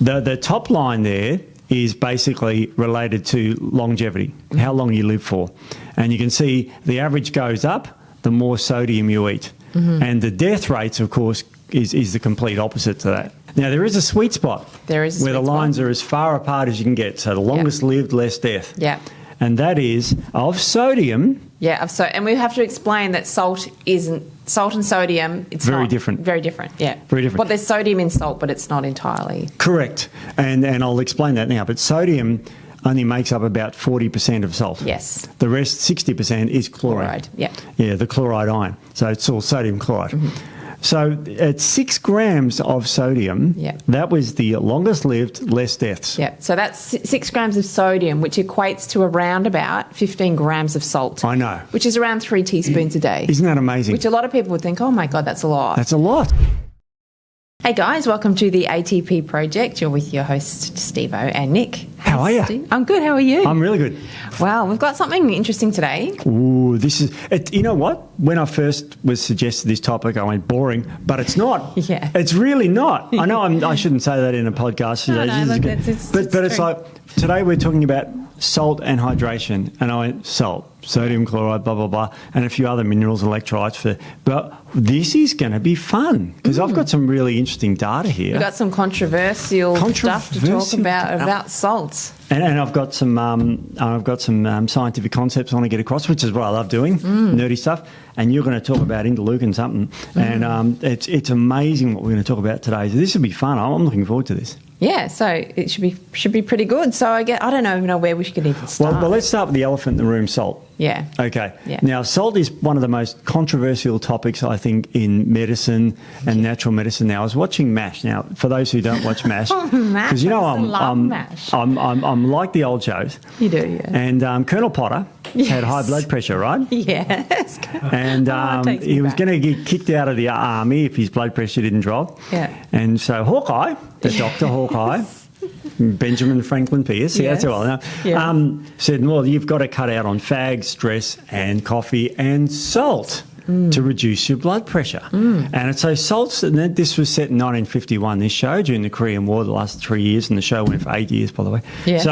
The top line there is basically related to longevity, how long you live for. And you can see the average goes up the more sodium you eat. And the death rates, of course, is the complete opposite to that. Now, there is a sweet spot where the lines are as far apart as you can get. So the longest lived, less death. Yeah. And that is of sodium. Yeah, and we have to explain that salt and sodium, it's very different. Very different, yeah. Very different. Well, there's sodium in salt, but it's not entirely. Correct. And I'll explain that now. But sodium only makes up about 40% of salt. Yes. The rest, 60%, is chloride. Yeah. Yeah, the chloride ion. So it's all sodium chloride. So at 6 grams of sodium, that was the longest lived, less deaths. Yeah, so that's 6 grams of sodium, which equates to around about 15 grams of salt. I know. Which is around 3 teaspoons a day. Isn't that amazing? Which a lot of people would think, oh my God, that's a lot. That's a lot. Hey guys, welcome to the ATP project. You're with your host, Steve-O and Nick. How are you? I'm good, how are you? I'm really good. Wow, we've got something interesting today. Ooh, this is, you know what? When I first was suggested this topic, I went boring, but it's not. Yeah. It's really not. I know I shouldn't say that in a podcast. But it's like, today we're talking about salt and hydration. And I went, salt, sodium chloride, blah, blah, blah, and a few other minerals, electrolytes. But this is going to be fun because I've got some really interesting data here. We've got some controversial stuff to talk about salts. And I've got some scientific concepts I want to get across, which is what I love doing, nerdy stuff. And you're going to talk about interleukin something. And it's amazing what we're going to talk about today. So this will be fun. I'm looking forward to this. Yeah, so it should be pretty good. So I don't even know where we should even start. Well, let's start with the elephant in the room, salt. Yeah. Okay. Yeah. Now, salt is one of the most controversial topics, I think, in medicine and natural medicine. Now, I was watching MASH. Now, for those who don't watch MASH, because you know I'm like the old shows. You do, yeah. And Colonel Potter had high blood pressure, right? Yes. And he was going to get kicked out of the army if his blood pressure didn't drop. Yeah. And so Hawkeye, the Dr. Hawkeye, Benjamin Franklin Pierce, that's well now, said, well, you've got to cut out on fags, stress and coffee and salt to reduce your blood pressure. And so salts, and this was set in 1951, this show, during the Korean War, the last 3 years, and the show went for 8 years, by the way. Yes.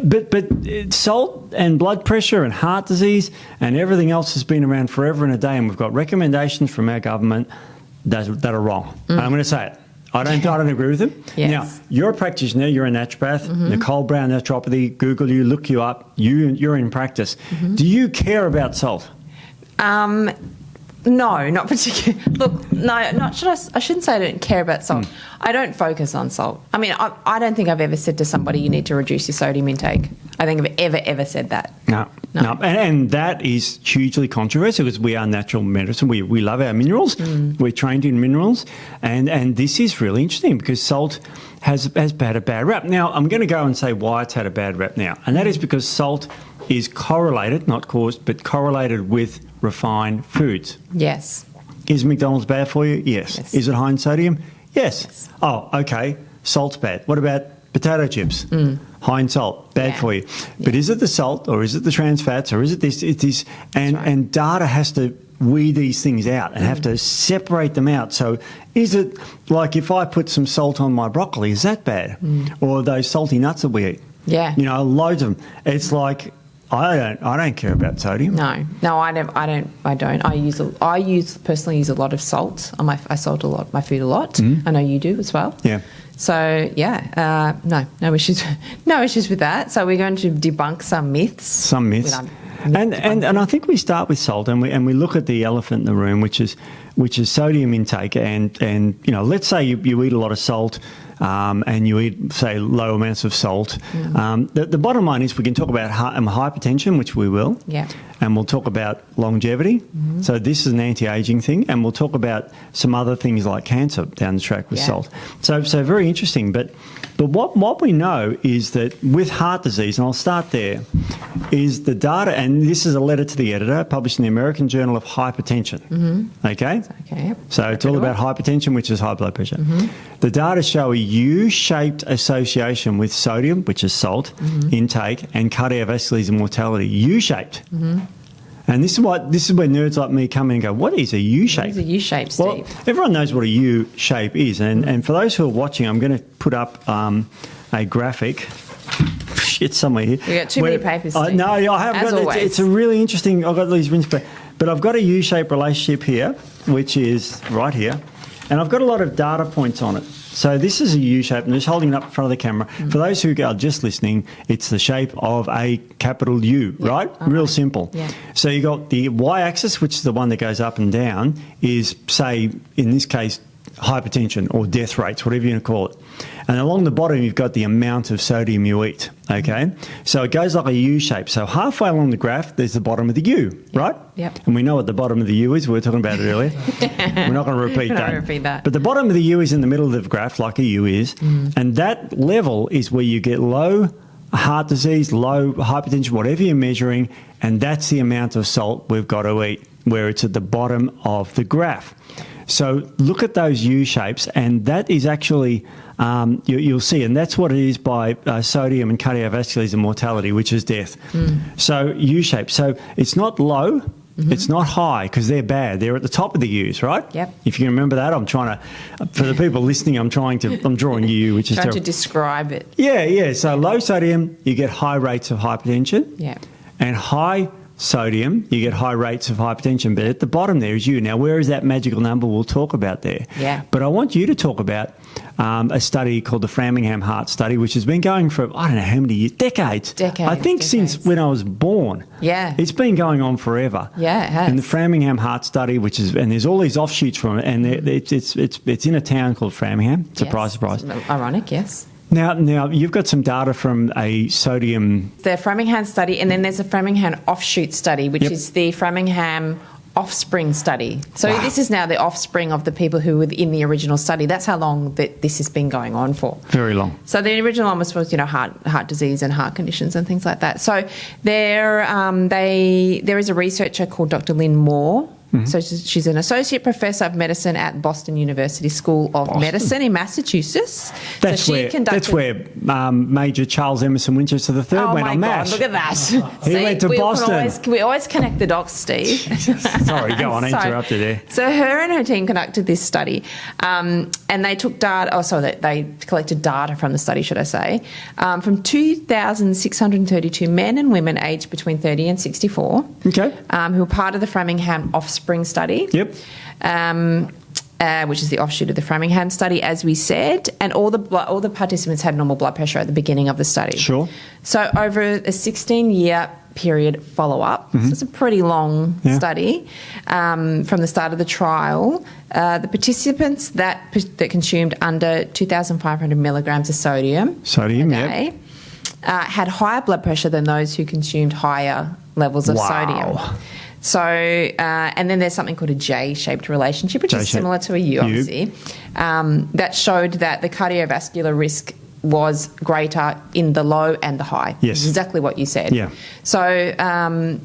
But salt and blood pressure and heart disease and everything else has been around forever and a day, and we've got recommendations from our government that are wrong. And I'm going to say it. I don't agree with them. Yes. Now, you're a practitioner, you're a naturopath, Nicole Brown Naturopathy, Google you, look you up, you're in practice. Do you care about salt? No, not particularly. Look, no, I shouldn't say I don't care about salt. I don't focus on salt. I mean, I don't think I've ever said to somebody, you need to reduce your sodium intake. I think I've ever said that. No. And that is hugely controversial because we are natural medicine. We love our minerals. We're trained in minerals. And this is really interesting because salt has had a bad rap. Now, I'm going to go and say why it's had a bad rap now. And that is because salt is correlated, not caused, but correlated with refined foods. Yes. Is McDonald's bad for you? Yes. Is it high in sodium? Yes. Oh, okay. Salt's bad. What about potato chips? High in salt, bad for you. But is it the salt or is it the trans fats or is it this? It is, and data has to weed these things out and have to separate them out. So is it like if I put some salt on my broccoli, is that bad? Or those salty nuts that we eat? Yeah. You know, loads of them. It's like, I don't care about sodium. No, I don't. I personally use a lot of salt. I salt a lot, my food a lot. I know you do as well. Yeah. So no issues with that. So we're going to debunk some myths. And I think we start with salt and we look at the elephant in the room, which is sodium intake. And you know, let's say you eat a lot of salt. And you eat, say, low amounts of salt. The bottom line is we can talk about hypertension, which we will. Yeah. And we'll talk about longevity. So this is an anti-aging thing. And we'll talk about some other things like cancer down the track with salt. So very interesting. But what we know is that with heart disease, and I'll start there, is the data, and this is a letter to the editor published in the American Journal of Hypertension. Okay? So it's all about hypertension, which is high blood pressure. The data show a U-shaped association with sodium, which is salt, intake, and cardiovascular disease and mortality. U-shaped. And this is where nerds like me come in and go, what is a U-shape? What is a U-shape, Steve? Well, everyone knows what a U-shape is. And for those who are watching, I'm going to put up a graphic. It's somewhere here. We got too many papers, Steve. No, I haven't As got always. it's a really interesting. I've got these rings, but I've got a U-shaped relationship here, which is right here. And I've got a lot of data points on it. So this is a U-shape. I'm just holding it up in front of the camera. For those who are just listening, it's the shape of a capital U, right? Real simple. Yeah. So you got the y-axis, which is the one that goes up and down, is, say, in this case, hypertension or death rates, whatever you want to call it. And along the bottom, you've got the amount of sodium you eat, okay? So it goes like a U shape. So halfway along the graph, there's the bottom of the U, right? Yep. And we know what the bottom of the U is. We were talking about it earlier. We're not going to repeat We're not that. gonna repeat that. But the bottom of the U is in the middle of the graph, like a U is. And that level is where you get low heart disease, low hypertension, whatever you're measuring, and that's the amount of salt we've got to eat, where it's at the bottom of the graph. So look at those U shapes, and that is actually, you'll see, and that's what it is by sodium and cardiovascular and mortality, which is death. So U shape. So it's not low, it's not high, because they're bad. They're at the top of the U's, right? Yep. If you can remember that, I'm trying to, for the people listening, I'm drawing U, which is Trying to terrible. describe it. Yeah. So low sodium, you get high rates of hypertension. Yeah. And high sodium, you get high rates of hypertension. But at the bottom there is U. Now, where is that magical number we'll talk about there? Yeah. But I want you to talk about a study called the Framingham Heart Study, which has been going for, I don't know how many years, decades. I think since when I was born. Yeah. It's been going on forever. Yeah, it has. And the Framingham Heart Study, which is, and there's all these offshoots from it, and it's in a town called Framingham. Surprise, surprise. Ironic, yes. Now you've got some data from a sodium. The Framingham study, and then there's a Framingham offshoot study, which is the Framingham offspring study. So this is now the offspring of the people who were in the original study. That's how long that this has been going on for. Very long. So the original one was heart disease and heart conditions and things like that. So there is a researcher called Dr. Lynn Moore. So she's an associate professor of medicine at Boston University School of Medicine in Massachusetts. That's where Major Charles Emerson Winchester III went on MASH. God, look at that. He went to Boston. We always connect the dots, Steve. Sorry, go on, I interrupted there. So her and her team conducted this study, and they took data. They collected data from the study, should I say, from 2,632 men and women aged between 30 and 64. Okay. Who were part of the Framingham Offspring Study. Yep. Which is the offshoot of the Framingham study, as we said, and all the participants had normal blood pressure at the beginning of the study. Sure. So over a 16-year period follow-up, so it's a pretty long study, from the start of the trial, the participants that consumed under 2,500 milligrams of sodium a day had higher blood pressure than those who consumed higher levels of sodium. So, and then there's something called a J-shaped relationship, which is similar to a U, obviously, that showed that the cardiovascular risk was greater in the low and the high. Yes. Exactly what you said. Yeah. So,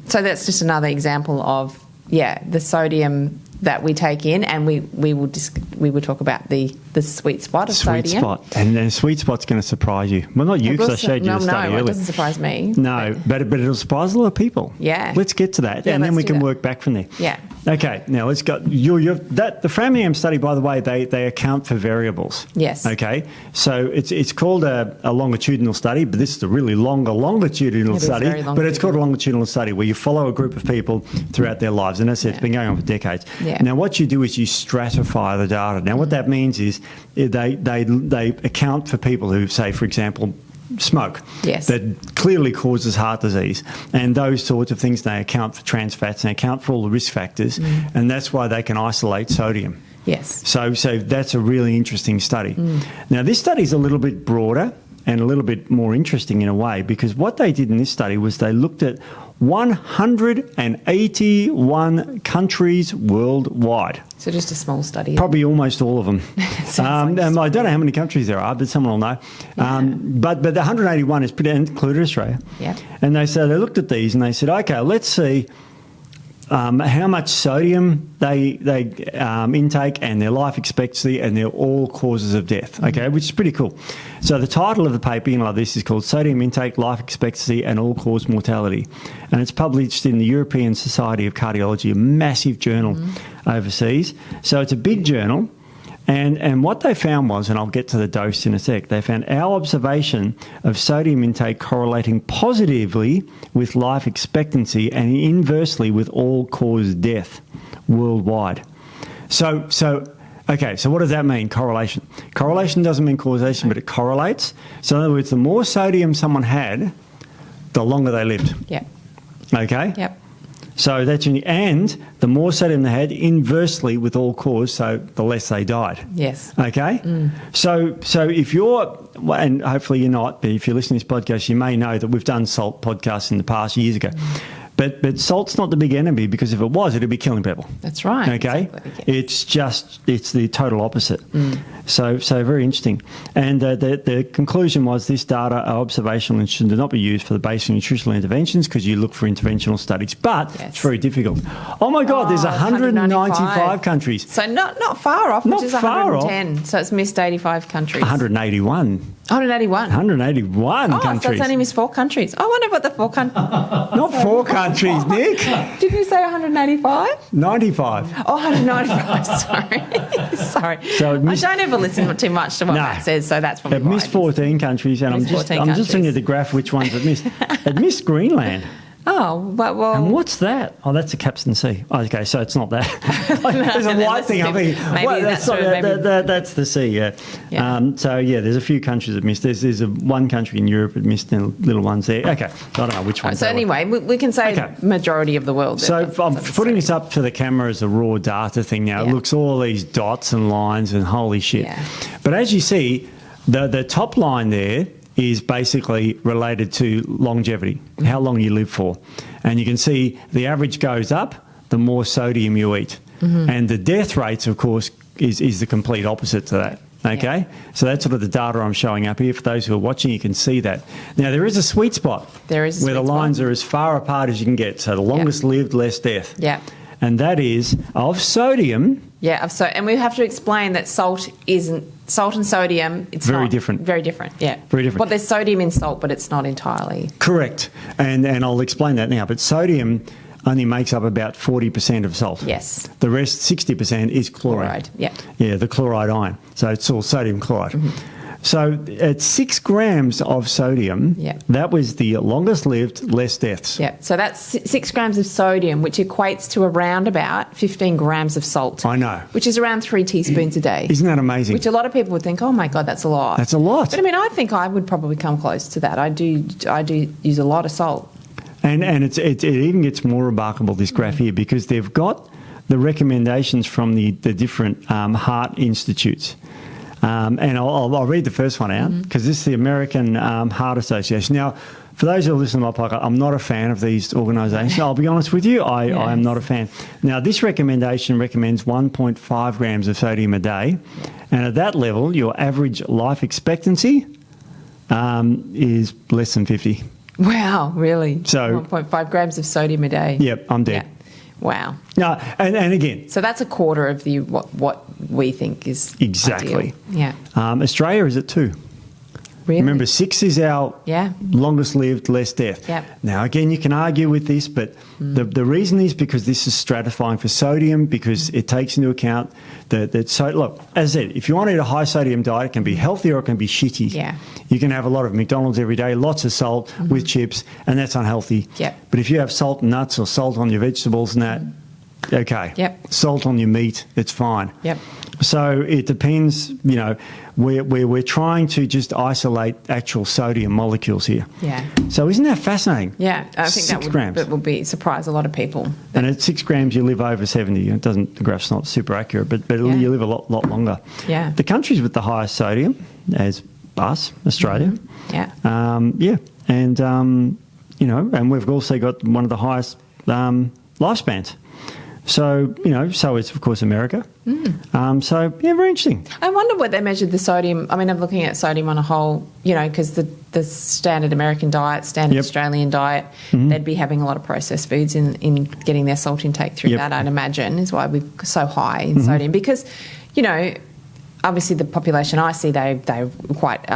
so that's just another example of, the sodium that we take in, and we will talk about the sweet spot of sodium. Sweet spot. And the sweet spot's going to surprise you. Well, not you, because I showed you the study earlier. No, it doesn't surprise me. No, but it'll surprise a lot of people. Yeah. Let's get to that, and then we can work back from there. Yeah. Okay, now let's go. The Framingham study, by the way, they account for variables. Yes. Okay, so it's called a longitudinal study, but this is a really longer longitudinal study. But it's called a longitudinal study where you follow a group of people throughout their lives, and as I said, it's been going on for decades. Yeah. Now, what you do is you stratify the data. Now, what that means is they account for people who, say, for example, smoke. Yes. That clearly causes heart disease, and those sorts of things. They account for trans fats and account for all the risk factors, and that's why they can isolate sodium. Yes. So that's a really interesting study. Now, this study is a little bit broader and a little bit more interesting in a way, because what they did in this study was they looked at 181 countries worldwide. So just a small study. Probably almost all of them. I don't know how many countries there are, but someone will know. But the 181 is pretty, included Australia. Yeah. And they looked at these and they said, okay, let's see how much sodium they intake and their life expectancy and their all causes of death, okay, which is pretty cool. So the title of the paper, like this, is called Sodium Intake, Life Expectancy and All-Cause Mortality. And it's published in the European Society of Cardiology, a massive journal overseas. So it's a big journal. And what they found was, and I'll get to the dose in a sec, they found our observation of sodium intake correlating positively with life expectancy and inversely with all-cause death worldwide. So what does that mean, correlation? Correlation doesn't mean causation, but it correlates. So in other words, the more sodium someone had, the longer they lived. Yep. Okay? Yep. So that's and the more sodium they had, inversely with all cause, so the less they died. Yes. Okay. So if you're, and hopefully you're not, but if you're listening to this podcast, you may know that we've done salt podcasts in the past years ago. But salt's not the big enemy, because if it was, it'd be killing people. That's right. Okay. Exactly, yes. It's the total opposite. So very interesting. And the conclusion was this data are observational and should not be used for the basic nutritional interventions, because you look for interventional studies. But it's very difficult. Oh my God, there's 195 countries. So not far off, Not which is far 110. So it's missed 85 countries. 181. 181. 181 countries. So it's only missed 4 countries. I wonder what the 4 countries... Not 4 countries, Nick. Did you say 185? 95. Oh, 195. Sorry. So it missed, I don't ever listen too much to what Matt says, so that's probably it missed 14 countries, and I'm just looking at the graph which ones it missed. It missed Greenland. Oh, well... And what's that? Oh, that's the Captain Sea. Oh, okay, so it's not that. There's a white thing. I mean, that's the sea, yeah. There's a few countries that missed. There's one country in Europe that missed, and little ones there. Okay, so I don't know which one. So anyway, we can say majority of the world. So I'm putting this up to the camera as a raw data thing now. It looks all these dots and lines and holy shit. Yeah. But as you see, the top line there is basically related to longevity, how long you live for. And you can see the average goes up the more sodium you eat. And the death rates, of course, is the complete opposite to that. Okay? So that's sort of the data I'm showing up here. For those who are watching, you can see that. Now, there is a sweet spot where the lines are as far apart as you can get. So the longest lived, less death. Yeah. And that is of sodium. Yeah, and we have to explain that salt and sodium, it's very different. Very different, yeah. Very different. Well, there's sodium in salt, but it's not entirely. Correct. And I'll explain that now. But sodium only makes up about 40% of salt. Yes. The rest, 60%, is chloride. Yeah. Yeah, the chloride ion. So it's all sodium chloride. So at 6 grams of sodium, that was the longest lived, less deaths. Yeah, so that's 6 grams of sodium, which equates to around about 15 grams of salt. I know. Which is around 3 teaspoons a day. Isn't that amazing? Which a lot of people would think, oh my God, that's a lot. That's a lot. But I mean, I think I would probably come close to that. I do use a lot of salt. And it even gets more remarkable, this graph here, because they've got the recommendations from the different heart institutes. And I'll read the first one out, because this is the American Heart Association. Now, for those who listen to my podcast, I'm not a fan of these organisations. I'll be honest with you, I am not a fan. Now, this recommendation recommends 1.5 grams of sodium a day. And at that level, your average life expectancy is less than 50. Wow, really? So 1.5 grams of sodium a day. Yep, I'm dead. Yeah. Wow. No, and again. So that's a quarter of what we think is exactly. Ideal. Yeah. Australia is at 2. Really? Remember, 6 is our longest lived, less death. Yep. Now, again, you can argue with this, but the reason is because this is stratifying for sodium, because it takes into account that. So, look, as I said, if you want to eat a high sodium diet, it can be healthy or it can be shitty. Yeah. You can have a lot of McDonald's every day, lots of salt with chips, and that's unhealthy. Yep. But if you have salt and nuts or salt on your vegetables and that, okay. Yep. Salt on your meat, it's fine. Yep. So it depends, we're trying to just isolate actual sodium molecules here. Yeah. So isn't that fascinating? Yeah, I think 6 grams. That would surprise a lot of people. And at 6 grams, you live over 70. The graph's not super accurate, but you live a lot longer. Yeah. The countries with the highest sodium, as us, Australia. Yeah. And, and we've also got one of the highest lifespans. So, so is, of course, America. So, yeah, very interesting. I wonder what they measured the sodium. I mean, I'm looking at sodium on a whole, because the standard American diet, standard Australian diet, they'd be having a lot of processed foods in getting their salt intake through that, I'd imagine, is why we're so high in sodium. Because, obviously the population I see, they're quite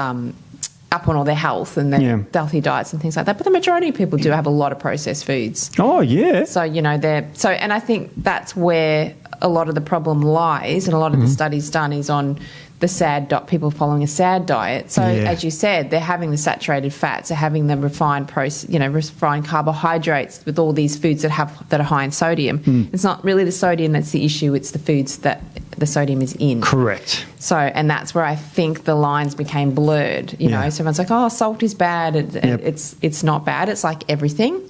up on all their health and their healthy diets and things like that. But the majority of people do have a lot of processed foods. Oh, yeah. So, and I think that's where a lot of the problem lies, and a lot of the studies done is on the people following a SAD diet. So, as you said, they're having the saturated fats, they're having the refined carbohydrates with all these foods that are high in sodium. It's not really the sodium that's the issue, it's the foods that the sodium is in. Correct. So, and that's where I think the lines became blurred. So everyone's like, "Oh, salt is bad." It's not bad. It's like everything.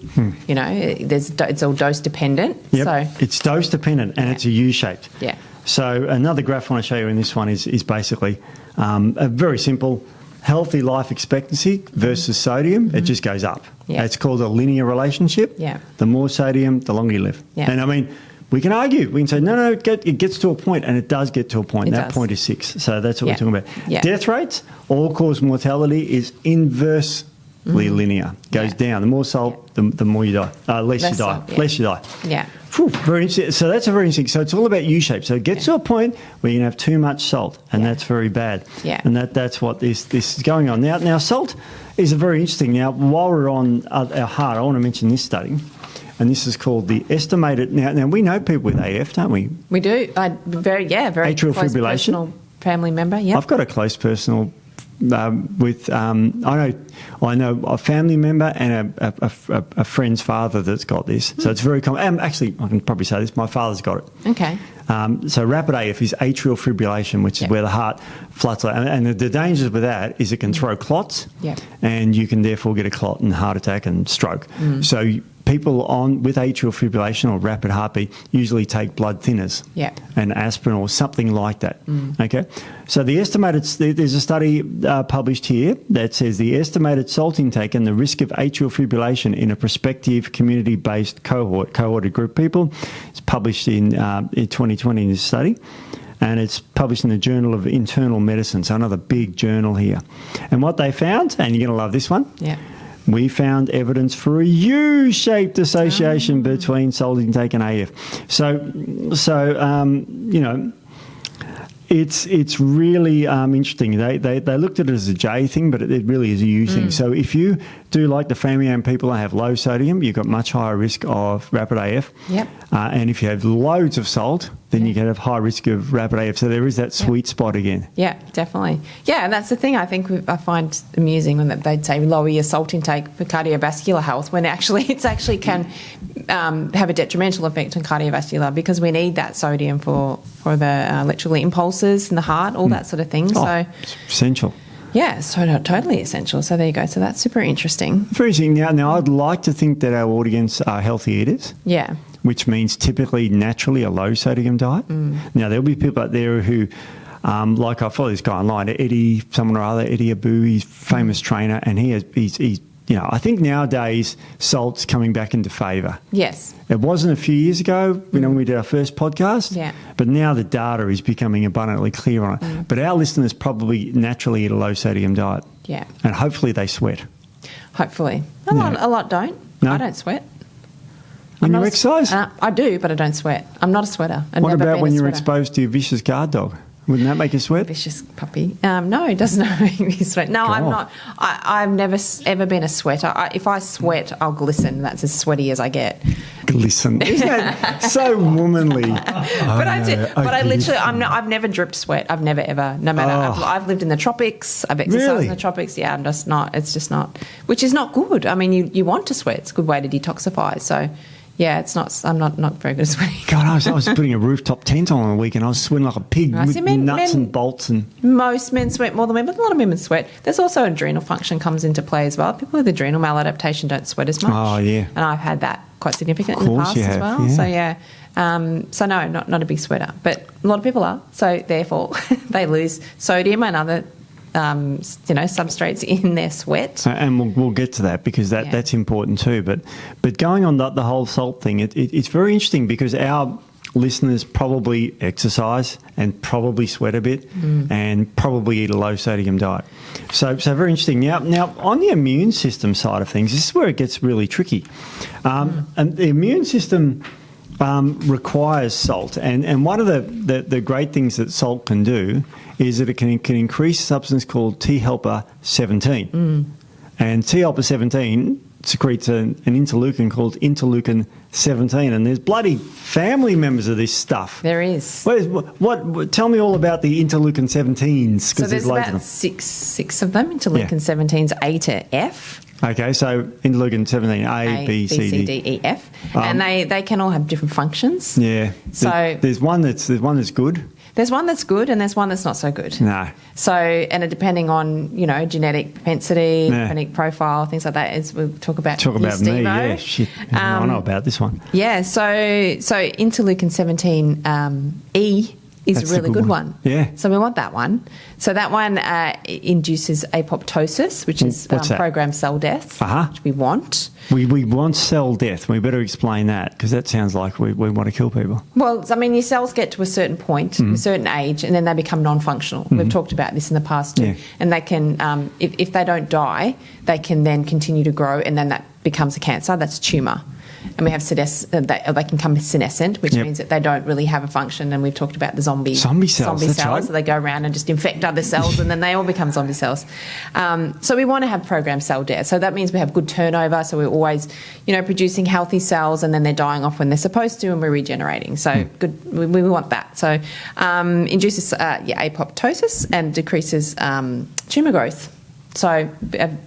It's all dose dependent. Yep. So it's dose dependent, and it's a U-shaped. Yeah. So another graph I want to show you in this one is basically a very simple healthy life expectancy versus sodium. It just goes up. Yeah. It's called a linear relationship. Yeah. The more sodium, the longer you live. Yeah. And I mean, we can argue. We can say, no, it gets to a point, and it does get to a point. It That does. point is 6. So that's what we're talking about. Yeah. Death rates, all-cause mortality is inversely linear. Goes down. The more salt, the more you die. Less you die. Salt, yeah. Less you die. Yeah. Whew, very interesting. So that's a very interesting. So it's all about U-shape. So it gets to a point where you can have too much salt, and that's very bad. Yeah. And that's what this is going on. Now salt is a very interesting. Now, while we're on our heart, I want to mention this study. And this is called the estimated. Now we know people with AF, don't we? We do. Very Atrial close fibrillation. personal family member. Yeah. I've got a close personal with. I know a family member and a friend's father that's got this. So it's very common. Actually, I can probably say this. My father's got it. Okay. So rapid AF is atrial fibrillation, which is where the heart floods. And the dangers with that is it can throw clots, and you can therefore get a clot and heart attack and stroke. So people with atrial fibrillation or rapid heartbeat usually take blood thinners and aspirin or something like that. Okay, so there's a study published here that says the estimated salt intake and the risk of atrial fibrillation in a prospective community-based cohorted group of people. It's published in 2020 in this study. And it's published in the Journal of Internal Medicine, so another big journal here. And what they found, and you're going to love this one, we found evidence for a U-shaped association between salt intake and AF. It's really interesting. They looked at it as a J thing, but it really is a U thing. So if you do like the family and people that have low sodium, you've got much higher risk of rapid AF. And if you have loads of salt, then you can have high risk of rapid AF. So there is that sweet spot again. Yeah, definitely. Yeah, and that's the thing I find amusing when they'd say lower your salt intake for cardiovascular health, when it actually can have a detrimental effect on cardiovascular, because we need that sodium for the electrical impulses in the heart, all that sort of thing. So it's essential. Yeah, it's totally essential. So there you go. So that's super interesting. Very interesting. Now I'd like to think that our audience are healthy eaters. Yeah. Which means typically naturally a low sodium diet. Now there'll be people out there who, like I follow this guy online, Eddie Abu, he's a famous trainer, and he's I think nowadays salt's coming back into favour. Yes. It wasn't a few years ago, when we did our first podcast. Yeah. But now the data is becoming abundantly clear on it. But our listeners probably naturally eat a low sodium diet. Yeah. And hopefully they sweat. Hopefully. A lot don't. No? I don't sweat. When you exercise? I do, but I don't sweat. I'm not a sweater. What about when you're exposed to a vicious guard dog? Wouldn't that make you sweat? Vicious puppy. No, it does not make me sweat. No, I'm not. I've never ever been a sweater. If I sweat, I'll glisten. That's as sweaty as I get. Glisten. Isn't that so womanly? But I do. But I literally, I've never dripped sweat. I've never ever. No matter. I've lived in the tropics. I've exercised in the tropics. Yeah, I'm just not. It's just not. Which is not good. I mean, you want to sweat. It's a good way to detoxify. So. Yeah, it's not. I'm not very good at sweating. God, I was putting a rooftop tent on a weekend. I was sweating like a pig with nuts and bolts. And most men sweat more than women, but a lot of women sweat. There's also adrenal function comes into play as well. People with adrenal maladaptation don't sweat as much. Oh yeah, and I've had that quite significant in the past as well. Yeah. So no, not a big sweater, but a lot of people are. So therefore, they lose sodium and other. Substrates in their sweat, and we'll get to that because that's important too. But going on the whole salt thing, it's very interesting because our listeners probably exercise and probably sweat a bit and probably eat a low sodium diet. So very interesting. Now on the immune system side of things, this is where it gets really tricky. And the immune system requires salt, and one of the great things that salt can do is that it can increase a substance called T helper 17, and T helper 17 secretes an interleukin called interleukin 17, and there's bloody family members of this stuff. There is. What? Tell me all about the interleukin 17s. So there's about six of them. Interleukin 17s A to F. Okay, so interleukin 17, A, B, C, D, E, F, and they can all have different functions. Yeah. So there's one that's good. There's one that's good and there's one that's not so good. No. So, and depending on, genetic propensity, genetic profile, things like that, as we'll talk about me, yeah. Shit. I know about this one. Yeah, so interleukin 17 E is a really good one. Yeah. So we want that one. So that one induces apoptosis, which is programmed cell death, which we want. We want cell death. We better explain that, because that sounds like we want to kill people. Well, I mean, your cells get to a certain point, a certain age, and then they become non-functional. We've talked about this in the past too. Yeah. And they can, if they don't die, they can then continue to grow, and then that becomes a cancer. That's a tumour. And we have they can become senescent, which means that they don't really have a function. And we've talked about the zombie cells. Right. So they go around and just infect other cells, and then they all become zombie cells. So we want to have programmed cell death. So that means we have good turnover. So we're always, producing healthy cells, and then they're dying off when they're supposed to, and we're regenerating. So good, we want that. So induces apoptosis and decreases tumour growth. So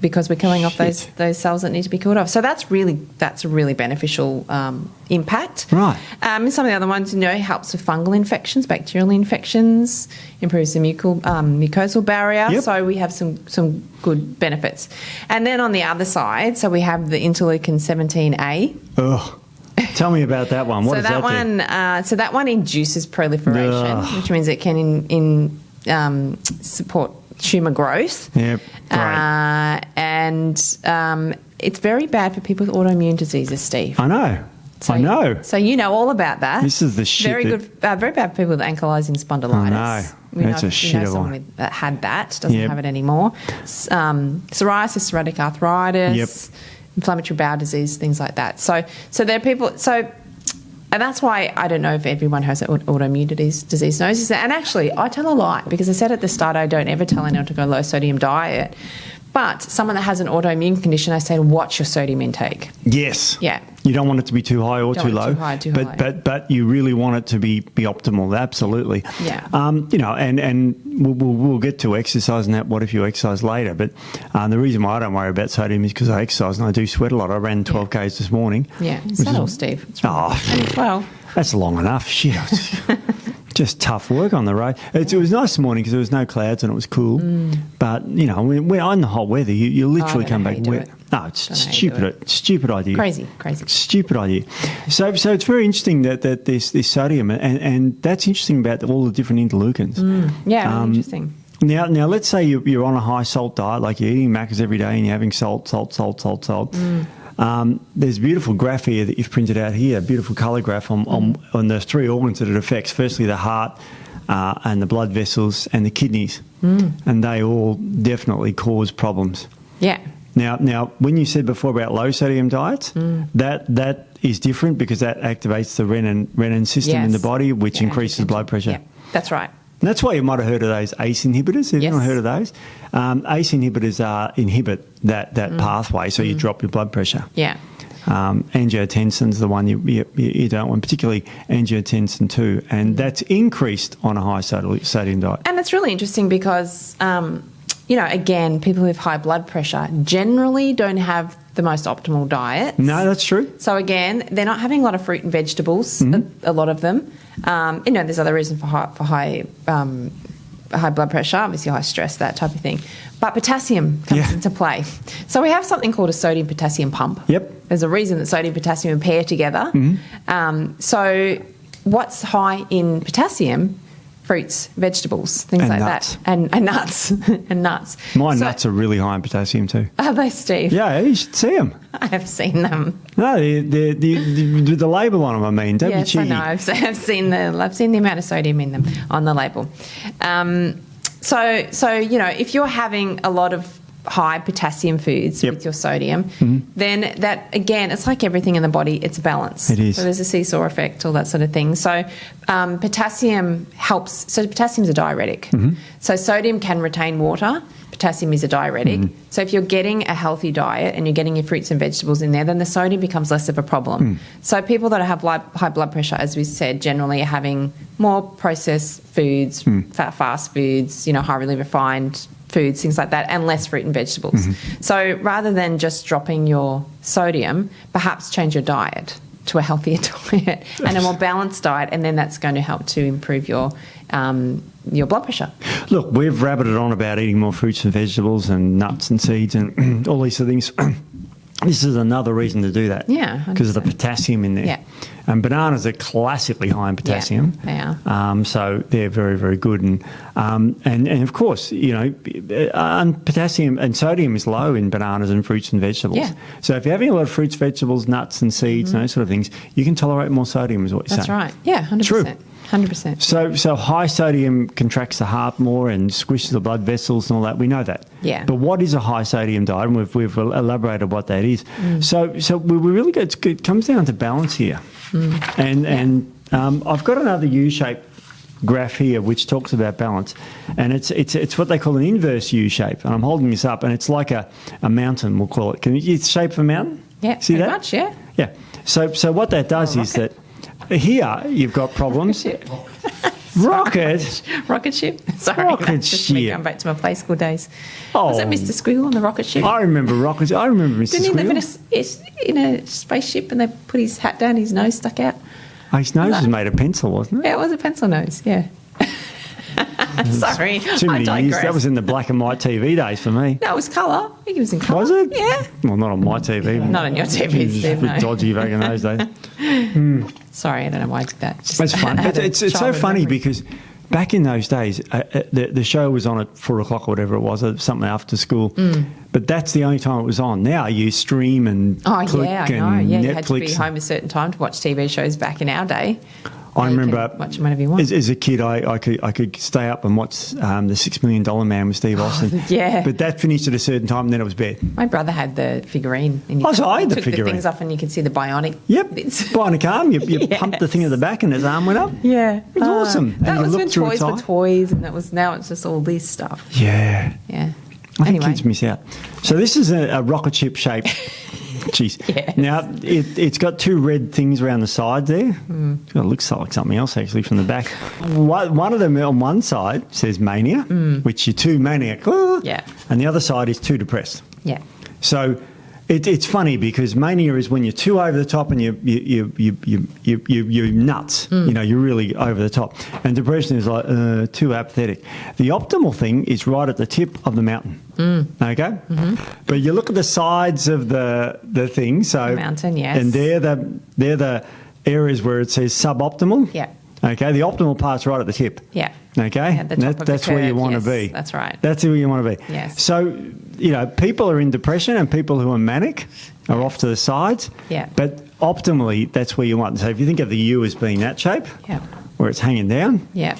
because we're killing off those cells that need to be killed off. So that's a really beneficial impact. Right. Some of the other ones, helps with fungal infections, bacterial infections, improves the mucosal barrier. Yep. So we have some good benefits. And then on the other side, so we have the interleukin 17A. Ugh. Tell me about that one. What does that do? So that one induces proliferation, which means it can support tumour growth. Yep. Right. And it's very bad for people with autoimmune diseases, Steve. I know. So you know all about that. This is the shit. Very bad for people with ankylosing spondylitis. I know. That's a shit of one. Someone that had that doesn't have it anymore. Psoriasis, psoriatic arthritis, inflammatory bowel disease, things like that. So there are people. And that's why I don't know if everyone who has autoimmune disease knows this. And actually, I tell a lie, because I said at the start I don't ever tell anyone to go low sodium diet. But someone that has an autoimmune condition, I say, watch your sodium intake. Yes. Yeah. You don't want it to be too high or too low. Too high. But you really want it to be optimal. Absolutely. Yeah. And we'll get to exercise and that. What if you exercise later? But the reason why I don't worry about sodium is because I exercise and I do sweat a lot. I ran 12 Ks this morning. Yeah. Is that all, Steve? And 12. That's long enough. Shit. Just tough work on the road. It was nice this morning because there was no clouds and it was cool. But, we're in the hot weather. You literally come back wet. No, it's stupid idea. Crazy. Stupid idea. So it's very interesting that there's this sodium, and that's interesting about all the different interleukins. Yeah, really interesting. Now, let's say you're on a high salt diet, like you're eating Maccas every day and you're having salt. There's a beautiful graph here that you've printed out here, a beautiful colour graph on the three organs that it affects. Firstly, the heart and the blood vessels and the kidneys. And they all definitely cause problems. Yeah. Now, when you said before about low sodium diets, that is different because that activates the renin system in the body, which increases blood pressure. Yeah, that's right. And that's why you might have heard of those ACE inhibitors. Have you ever heard of those? ACE inhibitors inhibit that pathway, so you drop your blood pressure. Yeah. Angiotensin's the one you don't want, particularly angiotensin 2, and that's increased on a high sodium diet. And it's really interesting because, again, people with high blood pressure generally don't have the most optimal diet. No, that's true. So again, they're not having a lot of fruit and vegetables, a lot of them. There's other reasons for high blood pressure, obviously high stress, that type of thing. But potassium comes into play. So we have something called a sodium potassium pump. Yep. There's a reason that sodium and potassium pair together. So what's high in potassium fruits, vegetables, things And like nuts. that. And nuts. And nuts. My nuts are really high in potassium too. Are they, Steve? Yeah, you should see them. I have seen them. No, the label on them, I mean. Don't be Yes, cheeky. I know. I've seen the amount of sodium in them on the label. So if you're having a lot of high potassium foods Yep. with your sodium, then that, again, it's like everything in the body, it's a balance. It is. So there's a seesaw effect, all that sort of thing. So potassium helps. So potassium's a diuretic. So sodium can retain water. Potassium is a diuretic. So if you're getting a healthy diet and you're getting your fruits and vegetables in there, then the sodium becomes less of a problem. So people that have high blood pressure, as we said, generally are having more processed foods, fast foods, highly refined foods, things like that, and less fruit and vegetables. So rather than just dropping your sodium, perhaps change your diet to a healthier diet and a more balanced diet, and then that's going to help to improve your blood pressure. Look, we've rabbited on about eating more fruits and vegetables and nuts and seeds and all these sort of things. This is another reason to do that. Yeah, because of the potassium in there. Yeah. And bananas are classically high in potassium. Yeah, they are. So they're very, very good. And of course, potassium and sodium is low in bananas and fruits and vegetables. Yeah. So if you're having a lot of fruits, vegetables, nuts and seeds and those sort of things, you can tolerate more sodium is what you're That's saying. right. Yeah, 100%. True. 100%. So high sodium contracts the heart more and squishes the blood vessels and all that. We know that. Yeah. But what is a high sodium diet? And we've elaborated what that is. So we really it comes down to balance here. And I've got another U-shaped graph here which talks about balance, and it's what they call an inverse U shape. And I'm holding this up, and it's like a mountain, we'll call it. Can you see the shape of a mountain? Yeah, see pretty that? much, yeah. Yeah. So what that does is that here you've got problems. Rocket ship. Sorry, Rocket that's just me ship. going back to my play school days. Oh. Was that Mr. Squiggle on the rocket ship? I remember rockets. I remember Mr. Didn't he live Squiggle. in a spaceship and they put his hat down, his nose stuck out? Oh, his nose was made of pencil, wasn't it? Yeah, it was a pencil nose, yeah. Sorry, Too many I years. digress. That was in the black and white TV days for me. No, it was colour. I think it was in colour. Was it? Yeah. Well, not on my TV. Not on your TV, It was Steve, a bit no. dodgy back in those days. Sorry, I don't know why I did that. Just It's fun. I had a It's so childhood funny memory. because back in those days, the show was on at 4 o'clock or whatever it was, something after school. But that's the only time it was on. Now you stream and click I know. and Yeah, Netflix. you had to be home a certain time to watch TV shows back in our day. I Now you remember can watch them whenever you want. as a kid, I could stay up and watch the $6 Million Man with Steve Austin. yeah. But that finished at a certain time, and then it was bed. My brother had the figurine. And Oh, so I had the took figurine. the things off and you could see the bionic Yep, bits. bionic arm. You pumped the thing at the back, and his arm went up. Yeah. It was awesome. And That you was looked when through toys its were eye. toys, and now it's just all this stuff. Yeah. Yeah. I think Anyway. kids miss out. So this is a rocket ship shape. Jeez. Yes. Now, it's got two red things around the side there. It looks like something else, actually, from the back. One of them on one side says mania, which you're too maniac. Yeah. And the other side is too depressed. Yeah. So it's funny because mania is when you're too over the top and you're nuts. You're really over the top. And depression is like too apathetic. The optimal thing is right at the tip of the mountain. Okay, but you look at the sides of the thing. So The mountain, yes. and they're the areas where it says suboptimal. Yeah. Okay, the optimal part's right at the tip. Yeah. Okay, At the top of the that's where you curve, want yes, to be. that's right. That's where you want to be. Yes. So, people are in depression and people who are manic are off to the sides. Yeah. But optimally, that's where you want. So if you think of the U as being that shape, Yeah. where it's hanging down, Yeah.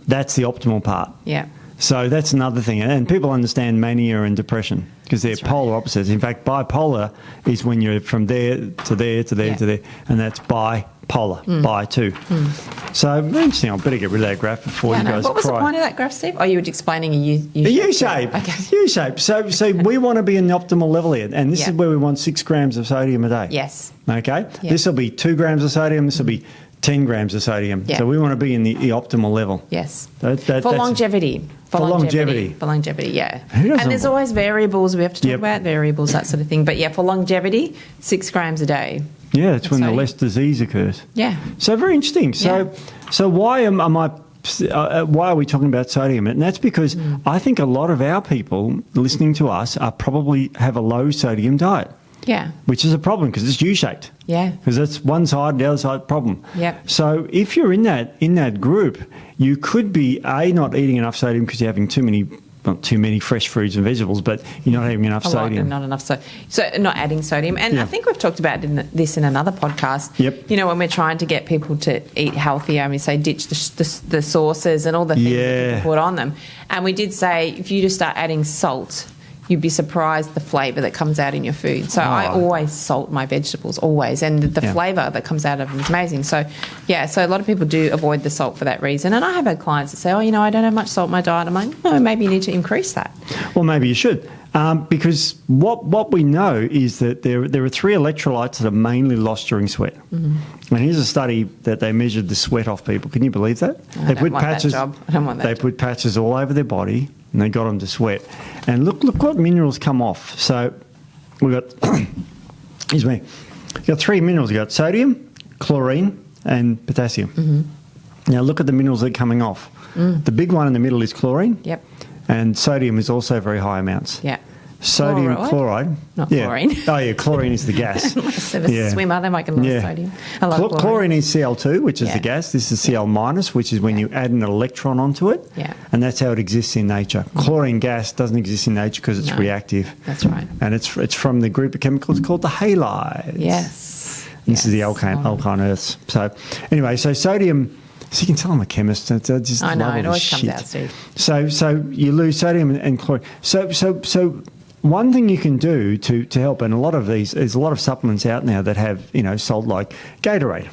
that's the optimal part. Yeah. So that's another thing. And people understand mania and depression because they're polar opposites. In fact, bipolar is when you're from there to there to there Yeah. to there, and that's bipolar, bi two. So interesting. I better get rid of that graph before Yeah, you no. guys What was the cry. point of that graph, Steve? Oh, you were explaining a U A U shape. Okay. U shape. So we want to be in the optimal level here. And this Yeah. is where we want 6 grams of sodium a day. Yes. Okay? Yeah. This will be 2 grams of sodium. This will be 10 grams of sodium. Yeah. So we want to be in the optimal level. Yes. For For longevity. For longevity. For longevity, yeah. Who doesn't And there's want- always variables we have to talk Yep. about, variables, that sort of thing. But yeah, for longevity, 6 grams a day. Yeah, that's when the sodium. less disease occurs. Yeah. So very interesting. So why why are we talking about sodium? And that's because I think a lot of our people listening to us are probably have a low sodium diet. Yeah. Which is a problem because it's U-shaped. Yeah. Because that's one side, the other side problem. Yep. So if you're in that group, you could be not eating enough sodium because you're having not too many fresh fruits and vegetables, but you're not having enough sodium. Not enough so not adding sodium. And I think we've talked about this in another podcast. Yep. You know, when we're trying to get people to eat healthier, and we say ditch the sauces and all the things that people put on them. And we did say if you just start adding salt, you'd be surprised the flavour that comes out in your food. So I always salt my vegetables, always. And the flavour that comes out of them is amazing. So, so a lot of people do avoid the salt for that reason. And I have had clients that say, I don't have much salt in my diet. I'm like, no, maybe you need to increase that. Well, maybe you should. Because what we know is that there are 3 electrolytes that are mainly lost during sweat. Mm-hmm. And here's a study that they measured the sweat off people. Can you believe that? I don't want that job. They put patches all over their body and they got them to sweat. And look what minerals come off. So we've got, excuse me, we've got 3 minerals. We've got sodium, chlorine and potassium. Mm-hmm. Now look at the minerals that are coming off. The big one in the middle is chlorine. Yep. And sodium is also very high amounts. Yeah. Sodium chloride. Not chlorine. Oh, yeah, chlorine is the gas. Unless they're a swimmer, they might get a lot of sodium. I love chlorine is Cl2, which is the gas. This is Cl minus, which is when you add an electron onto it. Yeah. And that's how it exists in nature. Chlorine gas doesn't exist in nature because it's reactive. That's right. And it's from the group of chemicals called the halides. Yes. This is the alkyne earths. So anyway, so sodium... So you can tell I'm a chemist. I just I know, love all it always this comes shit. out, Steve. So you lose sodium and chlorine. So one thing you can do to help, and there's a lot of supplements out now that have salt, like Gatorade,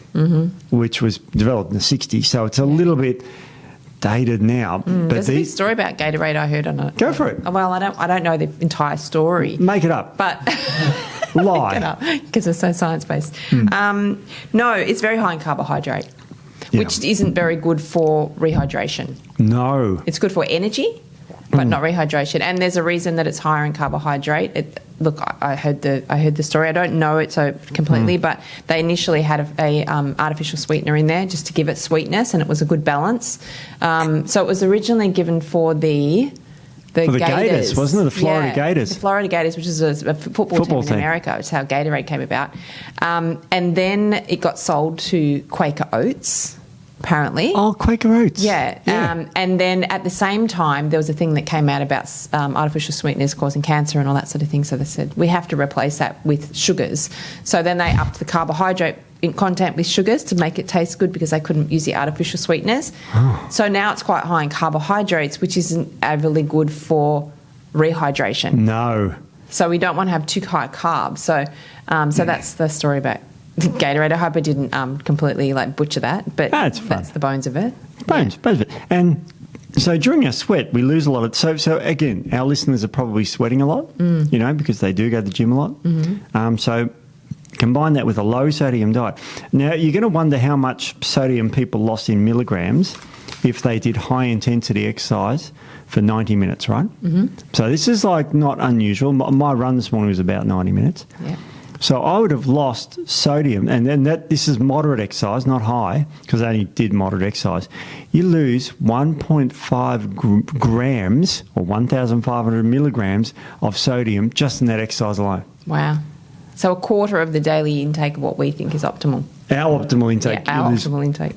which was developed in the 60s. So it's a little bit dated now. But there's a big story about Gatorade I heard on it. Go for it. Well, I don't know the entire story. Make it up. But lie. Because it's so science-based. No, it's very high in carbohydrate. Which isn't very good for rehydration. No. It's good for energy, but not rehydration. And there's a reason that it's higher in carbohydrate. Look, I heard the story. I don't know it so completely, but they initially had a artificial sweetener in there just to give it sweetness, and it was a good balance. So it was originally given for the Gators, wasn't it? The Florida Gators. The Florida Gators, which is a football team in America. Which is how Gatorade came about. And then it got sold to Quaker Oats, apparently. Oh, Quaker Oats. Yeah. And then at the same time, there was a thing that came out about artificial sweeteners causing cancer and all that sort of thing. So they said, we have to replace that with sugars. So then they upped the carbohydrate content with sugars to make it taste good because they couldn't use the artificial sweeteners. Oh. So now it's quite high in carbohydrates, which isn't overly good for rehydration. No. So we don't want to have too high carbs. So that's the story about Gatorade. I hope I didn't completely butcher that, but that's the bones of it. Bones of it. And so during our sweat, we lose a lot of... So again, our listeners are probably sweating a lot, because they do go to the gym a lot. Mm-hmm. So combine that with a low sodium diet. Now, you're going to wonder how much sodium people lost in milligrams if they did high intensity exercise for 90 minutes, right? Mm-hmm. So this is not unusual. My run this morning was about 90 minutes. Yeah. So I would have lost sodium, and then this is moderate exercise, not high, because I only did moderate exercise. You lose 1.5 grams or 1,500 milligrams of sodium just in that exercise alone. Wow. So a quarter of the daily intake of what we think is optimal. Our optimal intake. Yeah, our optimal intake.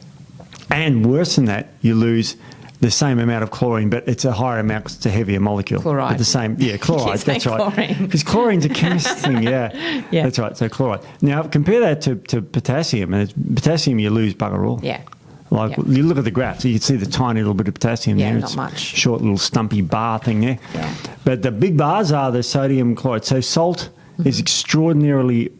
And worse than that, you lose the same amount of chlorine, but it's a higher amount because it's a heavier molecule. Chloride. But the same, chloride, that's right. Because chlorine's a chemist thing, yeah. That's right, so chloride. Now, compare that to potassium, and potassium you lose bugger all. Yeah. You look at the graph, so you can see the tiny little bit of potassium there. Yeah, not it's much. Short little stumpy bar thing there. Yeah. But the big bars are the sodium chloride. So salt is extraordinarily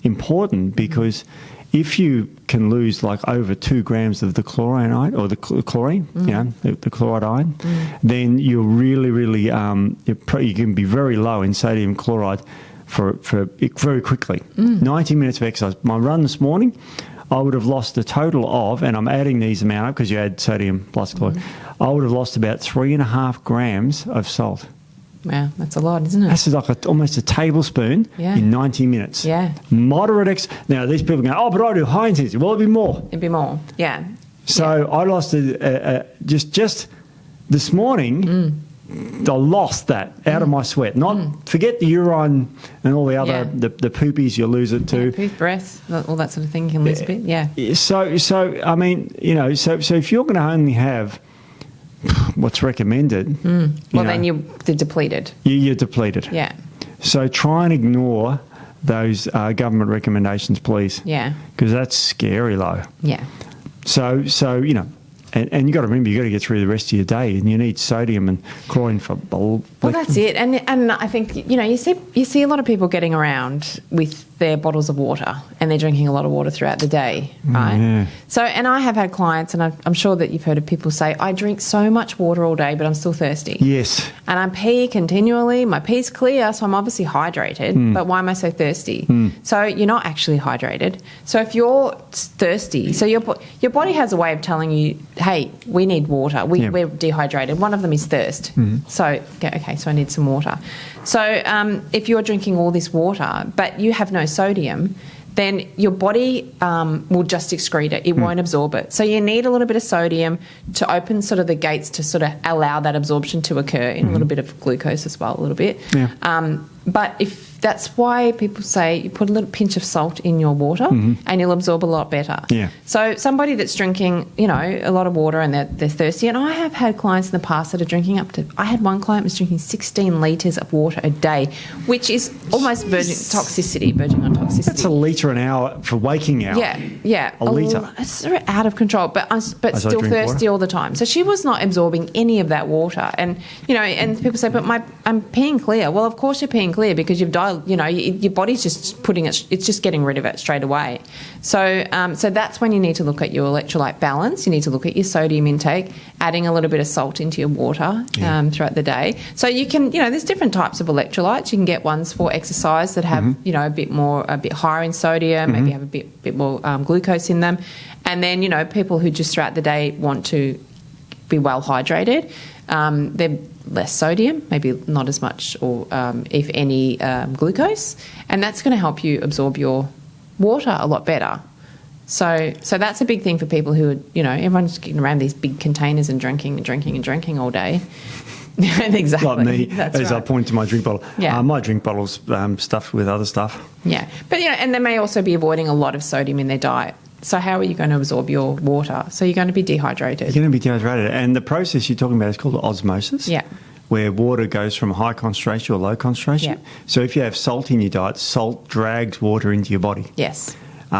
important because if you can lose over 2 grams of the chlorine or the chlorine, the chloride ion, then you're really, really, you can be very low in sodium chloride for very quickly. 90 minutes of exercise. My run this morning, I would have lost a total of, and I'm adding these amount up because you add sodium plus chloride, I would have lost about 3.5 grams of salt. Wow, that's a lot, isn't it? That's almost a tablespoon in 90 minutes. Yeah. Moderate Now, these people go, but I do high intensity. Well, it'd be more. It'd be more, yeah. So I lost just this morning, lost that out of my sweat. Forget the urine and all the other the poopies, you lose it too. Poof, breath, all that sort of thing, you can lose a bit. Yeah. So I mean, so if you're going to only have what's recommended, then you're depleted. You're depleted. Yeah. So try and ignore those government recommendations, please. Yeah. Because that's scary low. Yeah. So and you got to remember, you got to get through the rest of your day, and you need sodium and chlorine for. Well, that's it, and I think you see a lot of people getting around with their bottles of water, and they're drinking a lot of water throughout the day, right? Yeah. So, and I have had clients, and I'm sure that you've heard of people say, I drink so much water all day, but I'm still thirsty. Yes. And I pee continually. My pee's clear, so I'm obviously hydrated. But why am I so thirsty? So you're not actually hydrated. So if you're thirsty, so your body has a way of telling you, hey, we need water. We're dehydrated. One of them is thirst. So okay, so I need some water. So if you're drinking all this water, but you have no sodium, then your body will just excrete it. It won't absorb it. So you need a little bit of sodium to open sort of the gates to sort of allow that absorption to occur, in a little bit of glucose as well, a little bit. Yeah. But if that's why people say you put a little pinch of salt in your water and you'll absorb a lot better. Yeah. So somebody that's drinking, a lot of water and they're thirsty, and I have had clients in the past that are drinking I had one client was drinking 16 litres of water a day, which is almost verging on toxicity. That's a litre an hour for waking hour. Yeah. A litre. It's sort of out of control, but still thirsty all the time. So she was not absorbing any of that water. And, and people say, but I'm peeing clear. Well, of course you're peeing clear because you've dialed, your body's just it's just getting rid of it straight away. So that's when you need to look at your electrolyte balance. You need to look at your sodium intake, adding a little bit of salt into your water throughout the day. So you can, there's different types of electrolytes. You can get ones for exercise that have, a bit higher in sodium, maybe have a bit more glucose in them. And then, people who just throughout the day want to be well hydrated, they're less sodium, maybe not as much or if any glucose, and that's going to help you absorb your water a lot better. So that's a big thing for people who are, everyone's getting around these big containers and drinking all day. Exactly. Like me, that's as right. I point to my drink bottle. Yeah. My drink bottle's stuffed with other stuff. Yeah. But, and they may also be avoiding a lot of sodium in their diet. So how are you going to absorb your water? So you're going to be dehydrated. You're going to be dehydrated. And the process you're talking about is called osmosis. Yeah. Where water goes from high concentration to a low concentration. Yeah. So if you have salt in your diet, salt drags water into your body. Yes. We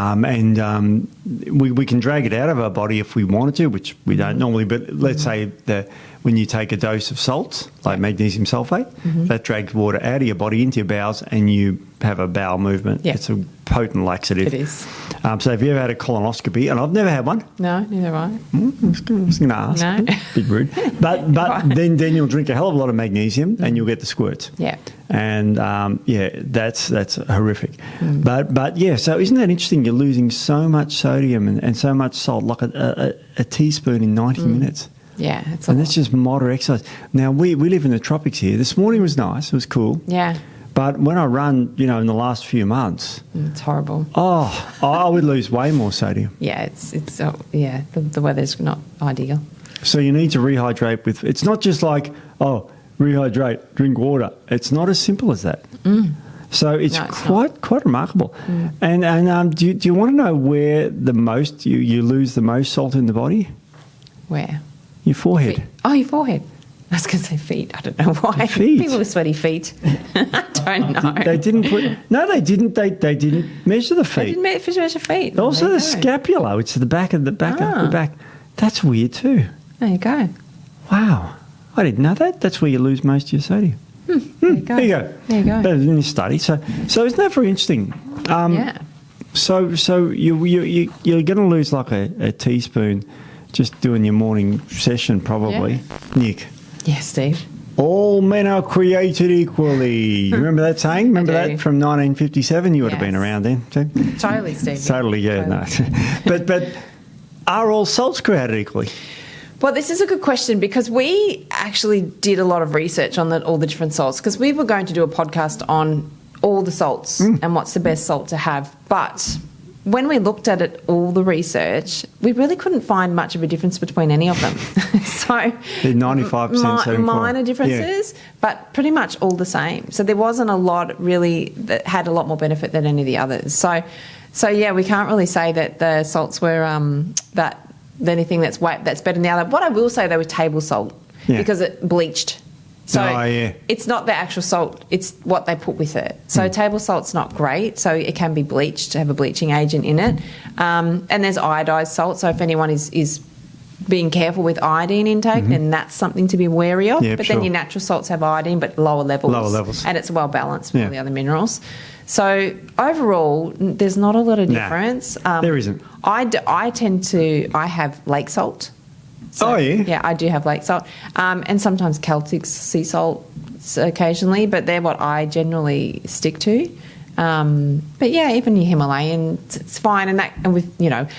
can drag it out of our body if we wanted to, which we don't normally. But let's say that when you take a dose of salts, like magnesium sulfate, that drags water out of your body into your bowels, and you have a bowel movement. Yeah. It's a potent laxative. It is. So have you ever had a colonoscopy? And I've never had one. No, neither have I. I was going to ask. No. Bit rude. But then you'll drink a hell of a lot of magnesium and you'll get the squirts. Yeah. And that's horrific. But yeah, so isn't that interesting? You're losing so much sodium and so much salt, like a teaspoon in 90 minutes. Yeah, it's and that's just moderate exercise. Now we live in the tropics here. This morning was nice. It was cool. Yeah. But when I run, in the last few months, it's horrible. Oh, I would lose way more sodium. Yeah, the weather's not ideal. So you need to rehydrate with. It's not just like rehydrate, drink water. It's not as simple as that. So it's quite remarkable. And do you want to know where the most you lose the most salt in the body? Where? Your forehead. Feet. Oh, your forehead. I was going to say feet. I don't know why. Feet. People with sweaty feet. I don't know. They didn't put. No, they didn't. They didn't measure the feet. They didn't measure feet. Also, the scapula, which is the back of the back. That's weird too. There you go. Wow, I didn't know that. That's where you lose most of your sodium. There you go. There you go. There you go. That was in your study. So isn't that very interesting? Yeah. So you're going to lose like a teaspoon just doing your morning session probably. Yeah. Nick. Yes, Steve. All men are created equally. You remember that saying? Remember that from 1957? You would have been around then. Totally, Steve. Totally, yeah. Totally. No. But are all salts created equally? Well, this is a good question because we actually did a lot of research on all the different salts because we were going to do a podcast on all the salts and what's the best salt to have. But when we looked at it, all the research, we really couldn't find much of a difference between any of them. So 95% sodium minor chloride. differences, but pretty much all the same. So there wasn't a lot really that had a lot more benefit than any of the others. So yeah, we can't really say that the salts were anything that's better than the other. What I will say though is table salt, because it bleached. So it's not the actual salt, it's what they put with it. So table salt's not great, so it can be bleached, to have a bleaching agent in it. And there's iodized salt, so if anyone is being careful with iodine intake, then that's something to be wary of. But then your natural salts have iodine, but lower levels. And it's well balanced with all the other minerals. So overall, there's not a lot of difference. There isn't. I have lake salt. So, yeah, I do have lake salt, and sometimes Celtic sea salt occasionally, but they're what I generally stick to. But yeah, even your Himalayan, it's fine, and with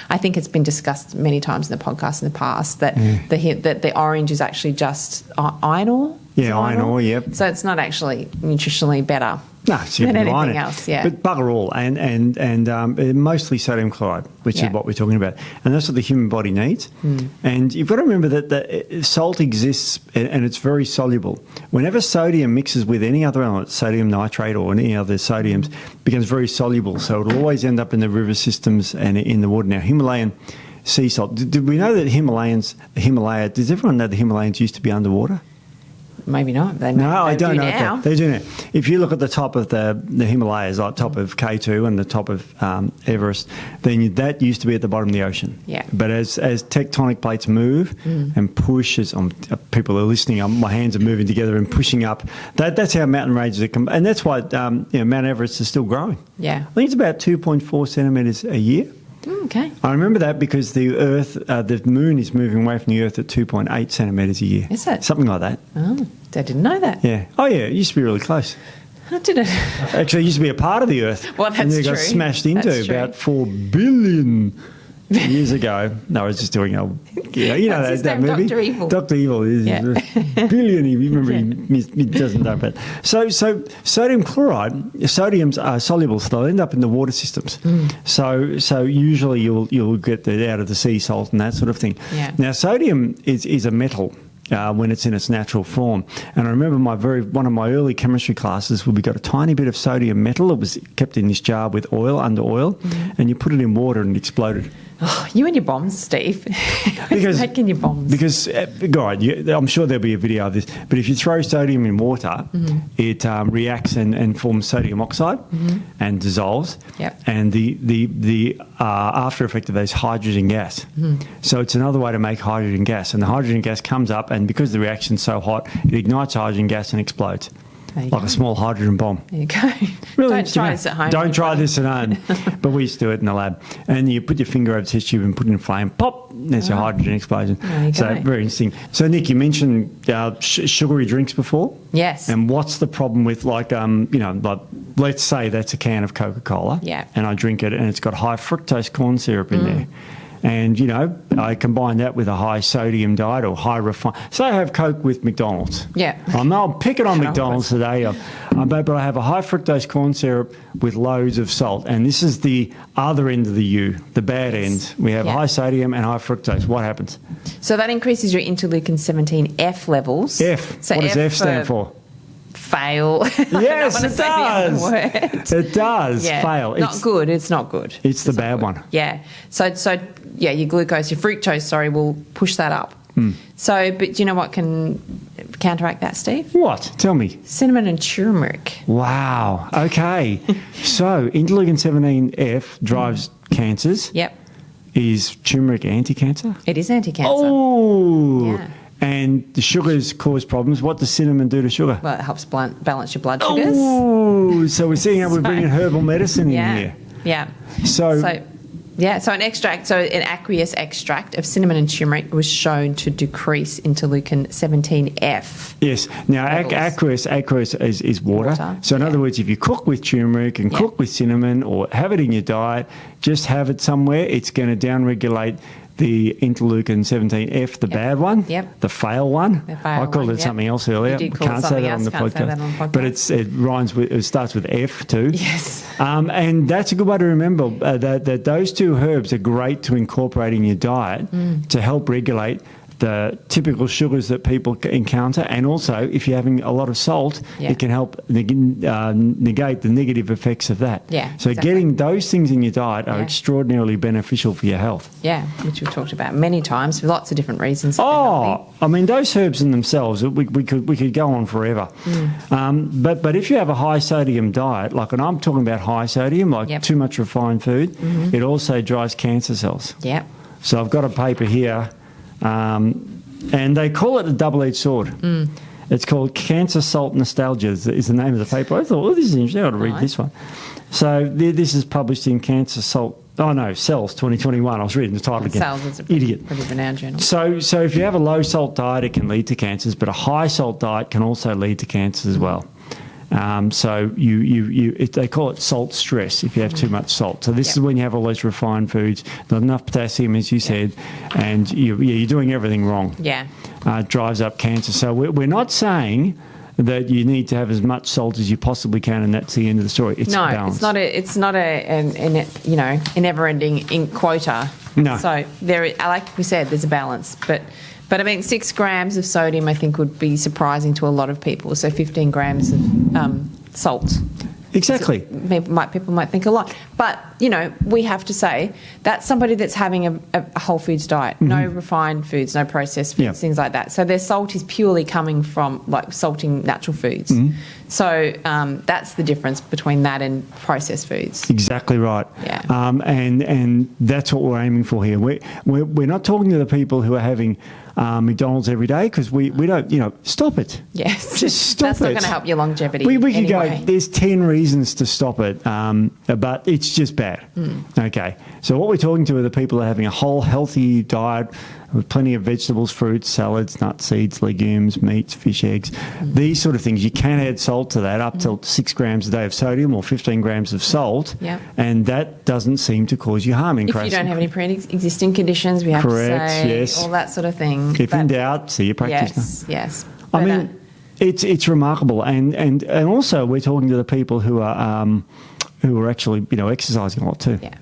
I think it's been discussed many times in the podcast in the past that the orange is actually just iron ore. Yeah, iron ore. Yep. So it's not actually nutritionally better. No, it's than anything else, But bugger all, and mostly sodium chloride, which is what we're talking about. And that's what the human body needs. And you've got to remember that salt exists and it's very soluble. Whenever sodium mixes with any other element, sodium nitrate or any other sodiums, it becomes very soluble. So it'll always end up in the river systems and in the water. Now, Himalayan sea salt, did we know that Himalaya, does everyone know the Himalayas used to be underwater? Maybe not. I don't know. Now. They do now. If you look at the top of the Himalayas, like top of K2 and the top of Everest, then that used to be at the bottom of the ocean. Yeah. But as tectonic plates move and push, as people are listening, my hands are moving together and pushing up. That's how mountain ranges are, and that's why Mount Everest is still growing. Yeah. I think it's about 2.4 centimetres a year. Okay. I remember that because the Earth, the moon is moving away from the Earth at 2.8 centimetres a year. Is it? Something like that. Oh, I didn't know that. Yeah. Oh, yeah. It used to be really close. I didn't. Actually, it used to be a part of the Earth. Well, that's and then it true. got smashed into That's about 4 billion years ago. No, I was just doing that movie? Dr. Evil. Dr. Evil is billion. You remember he doesn't know about. So sodium chloride, sodiums are soluble, so they'll end up in the water systems. So usually you'll get that out of the sea salt and that sort of thing. Yeah. Now sodium is a metal. When it's in its natural form. And I remember one of my early chemistry classes where we got a tiny bit of sodium metal. It was kept in this jar with under oil, and you put it in water and it exploded. Oh, you and your bombs, Steve. Making your bombs. Because, God, I'm sure there'll be a video of this, but if you throw sodium in water, it reacts and forms sodium oxide and dissolves. Yep. And the after effect of that is hydrogen gas. So it's another way to make hydrogen gas. And the hydrogen gas comes up, and because the reaction's so hot, it ignites hydrogen gas and explodes. Like a small hydrogen bomb. There you go. Really Don't try this at home. Don't try this at home. But we used to do it in the lab. And you put your finger over the test tube and put it in a flame. Pop! There's your hydrogen explosion. There you So go. very interesting. So Nick, you mentioned sugary drinks before. Yes. And what's the problem with like let's say that's a can of Coca-Cola. Yeah. And I drink it and it's got high fructose corn syrup in there. And, I combine that with a high sodium diet or high refined. So I have Coke with McDonald's. Yeah. I'm picking on McDonald's today. But I have a high fructose corn syrup with loads of salt. And this is the other end of the U, the bad end. We have high sodium and high fructose. What happens? So that increases your interleukin-17 levels. F. So what does F stand for? Fail. Yes, it does. It does. Yeah. Fail. Not good. It's not good. It's the bad one. Yeah. So your glucose, your fructose, will push that up. So, but do you know what can counteract that, Steve? What? Tell me. Cinnamon and turmeric. Wow. Okay. So interleukin-17F drives cancers. Yep. Is turmeric anti-cancer? It is anti-cancer. Oh. Yeah. And the sugars cause problems. What does cinnamon do to sugar? Well, it helps balance your blood sugars. Oh, so we're seeing how we're bringing herbal medicine in here. Yeah. So an aqueous extract of cinnamon and turmeric was shown to decrease interleukin-17F. Yes. Now, aqueous is water. So in other words, if you cook with turmeric and cook with cinnamon or have it in your diet, just have it somewhere, it's going to downregulate the interleukin-17F, the bad one, the fail one. I called it something else earlier. You did call Can't it say something that else. on the Can't say podcast. that on the podcast. But it starts with F too. Yes. And that's a good way to remember that those two herbs are great to incorporate in your diet to help regulate the typical sugars that people encounter, and also if you're having a lot of salt, it can help negate the negative effects of that. Yeah, so exactly. Getting those things in your diet are extraordinarily beneficial for your health. Yeah, which we've talked about many times for lots of different reasons. I mean, those herbs in themselves, we could go on forever. But if you have a high sodium diet, and I'm talking about high sodium, too much refined food, it also drives cancer cells. Yeah. So I've got a paper here. And they call it a double-edged sword. It's called Cancer Salt Nostalgia is the name of the paper. I thought, this is interesting. I've got to read this one. So this is published in Cancer Salt. Oh, no, Cells 2021. I was reading the title again. Cells is a pretty renowned journal. So if you have a low-salt diet, it can lead to cancers, but a high-salt diet can also lead to cancers as well. So they call it salt stress if you have too much salt. So this is when you have all those refined foods, not enough potassium, as you said, and you're doing everything wrong. Yeah. It drives up cancer. So we're not saying that you need to have as much salt as you possibly can, and that's the end of the story. It's balance. It's not a never-ending quota. No. So like we said, there's a balance, but I mean, 6 grams of sodium, I think, would be surprising to a lot of people. So 15 grams of salt. Exactly. People might think a lot. But, we have to say that's somebody that's having a whole foods diet. No refined foods, no processed foods, things like that. So their salt is purely coming from, salting natural foods. So that's the difference between that and processed foods. Exactly right. Yeah. And that's what we're aiming for here. We're not talking to the people who are having McDonald's every day, because we don't, stop it. Yes. Just stop That's it. not going to help your longevity. We could anyway. go, there's 10 reasons to stop it, but it's just bad. Okay. So what we're talking to are the people that are having a whole healthy diet with plenty of vegetables, fruits, salads, nuts, seeds, legumes, meats, fish, eggs, these sort of things. You can add salt to that, up to 6 grams a day of sodium or 15 grams of salt, and that doesn't seem to cause you harm. If you don't have any pre-existing conditions, we have to say, all that sort of thing. If in doubt, see your practitioner. Yes. I mean, it's remarkable, and also we're talking to the people who are actually exercising a lot too. Yeah.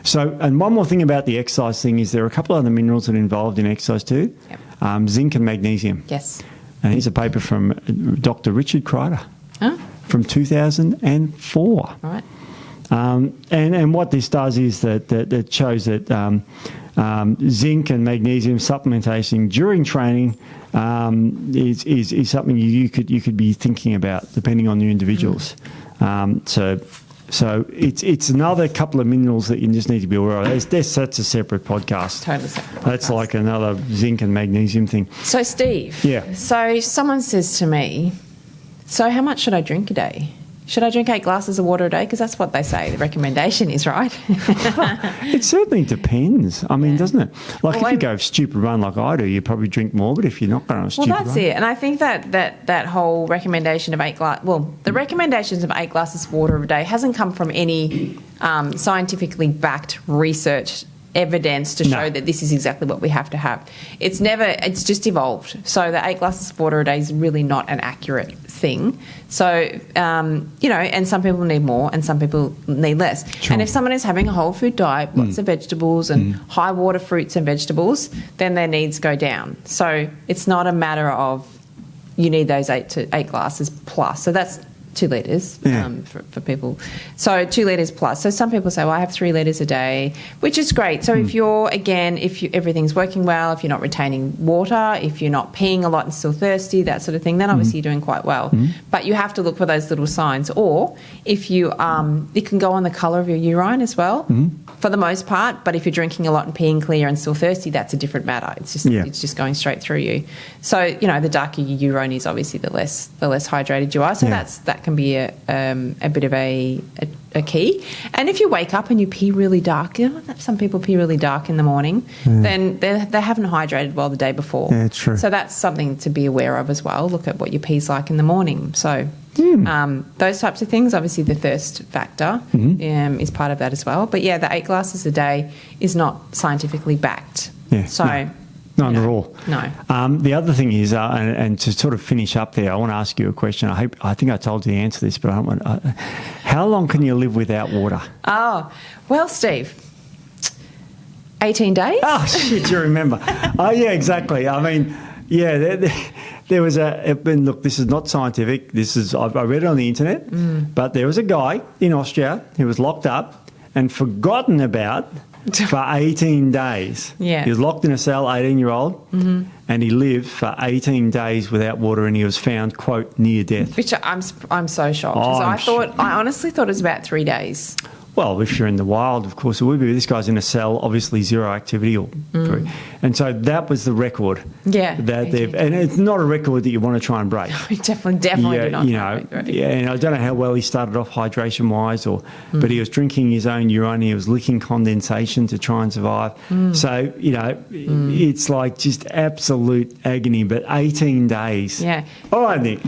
So, and one more thing about the exercise thing is there are a couple of other minerals that are involved in exercise too. Zinc and magnesium. Yes. And here's a paper from Dr. Richard Kreider from 2004. Right. And what this does is that shows that zinc and magnesium supplementation during training is something you could be thinking about depending on your individuals. So it's another couple of minerals that you just need to be aware of. That's a separate podcast. Totally separate podcast. That's like another zinc and magnesium thing. So, Steve. Yeah. So someone says to me, so how much should I drink a day? Should I drink 8 glasses of water a day? Because that's what they say the recommendation is, right? It certainly depends. I mean, doesn't it? Like if you go stupid run like I do, you probably drink more. But if you're not going on a stupid run... Well, that's it. And I think that whole recommendation of 8 glasses... Well, the recommendations of 8 glasses of water a day hasn't come from any scientifically backed research evidence to show that this is exactly what we have to have. It's just evolved. So the 8 glasses of water a day is really not an accurate thing. So, and some people need more and some people need less. Sure. And if someone is having a whole food diet, lots of vegetables and high water fruits and vegetables, then their needs go down. So it's not a matter of you need those 8 glasses plus. So that's 2 litres for people. So 2 litres plus. So some people say, well, I have 3 litres a day, which is great. So if everything's working well, if you're not retaining water, if you're not peeing a lot and still thirsty, that sort of thing, then obviously you're doing quite well. But you have to look for those little signs. Or if you, it can go on the colour of your urine as well, for the most part. But if you're drinking a lot and peeing clear and still thirsty, that's a different matter. It's just going straight through you. So, the darker your urine is, obviously, the less hydrated you are. So that can be a bit of a key. And if you wake up and you pee really dark, some people pee really dark in the morning, then they haven't hydrated well the day before. Yeah, true. So that's something to be aware of as well. Look at what your pee's like in the morning. So those types of things, obviously the thirst factor is part of that as well. But the 8 glasses a day is not scientifically backed. Yeah, so... Not at all. No. The other thing is, and to sort of finish up there, I want to ask you a question. I think I told you the answer to this, but I don't want. How long can you live without water? Oh, well, Steve, 18 days? Oh, shit, you remember. Oh, yeah, exactly. I mean, yeah, there was and look, this is not scientific. I read it on the internet, but there was a guy in Austria who was locked up and forgotten about for 18 days. Yeah. He was locked in a cell, 18-year-old, and he lived for 18 days without water, and he was found, quote, near death. Which I'm so shocked. 'Cause I honestly thought it was about 3 days. Well, if you're in the wild, of course it would be. This guy's in a cell, obviously zero activity, and so that was the record. Yeah, that and it's not a record that you want to try and break. We definitely do not. Yeah, and I don't know how well he started off hydration wise, but he was drinking his own urine. He was licking condensation to try and survive. So it's like just absolute agony. But 18 days. Yeah. All right, Nick.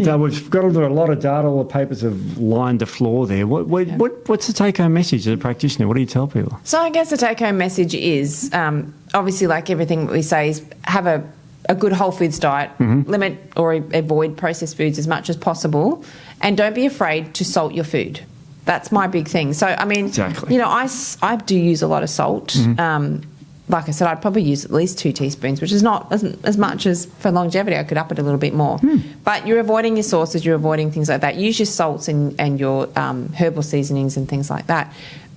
So we've got a lot of data. All the papers have lined the floor there. What's the take-home message as a practitioner? What do you tell people? So I guess the take-home message is obviously, like everything we say, is have a good whole foods diet, limit or avoid processed foods as much as possible, and don't be afraid to salt your food. That's my big thing. So, I mean, exactly. I do use a lot of salt. Like I said, I'd probably use at least 2 teaspoons, which is not as much as for longevity. I could up it a little bit more. But you're avoiding your sauces, you're avoiding things like that. Use your salts and your herbal seasonings and things like that.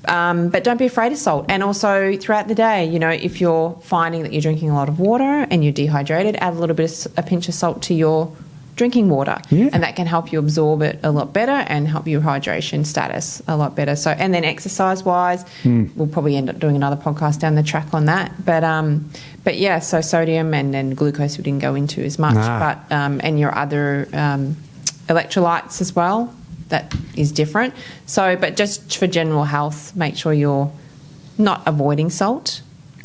But don't be afraid of salt. And also throughout the day, if you're finding that you're drinking a lot of water and you're dehydrated, add a pinch of salt to your drinking water, and that can help you absorb it a lot better and help your hydration status a lot better. So, and then exercise-wise, we'll probably end up doing another podcast down the track on that. But yeah, so sodium and then glucose we didn't go into as much, but and your other electrolytes as well. That is different. So, but just for general health, make sure you're not avoiding salt.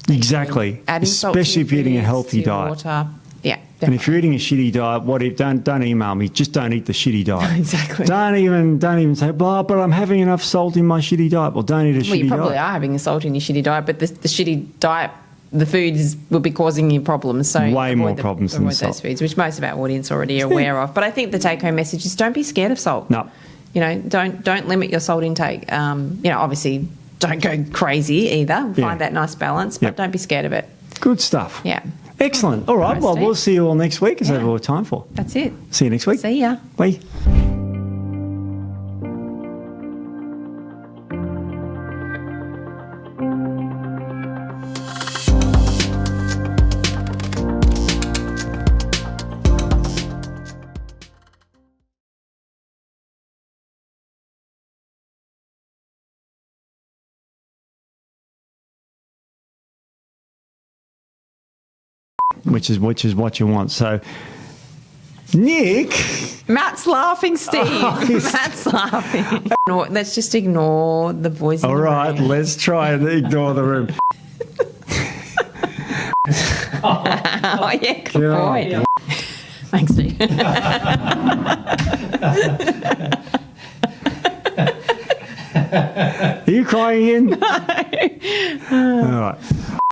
Exactly, especially if you're eating a healthy diet. Water. Yeah. Definitely. And if you're eating a shitty diet, don't email me. Just don't eat the shitty diet. Exactly. Don't even say, but I'm having enough salt in my shitty diet. Well, don't eat a shitty diet. Well, you probably are having the salt in your shitty diet, but the shitty diet, the food will be causing you problems. So way more problems than salt. Those foods, which most of our audience already are aware of. But I think the take-home message is don't be scared of salt. No. Don't limit your salt intake. Obviously, don't go crazy either. Find that nice balance, but don't be scared of it. Good stuff. Yeah. Excellent. All right. Well, we'll see you all next week. Is that all we have time for? That's it. See you next week. See ya. Bye. Which is what you want. So, Nick, Matt's laughing, Steve. Matt's laughing. Let's just ignore the voice. All right, let's try and ignore the room. Oh yeah, good point. Thanks, Steve. Are you crying again? No. All right.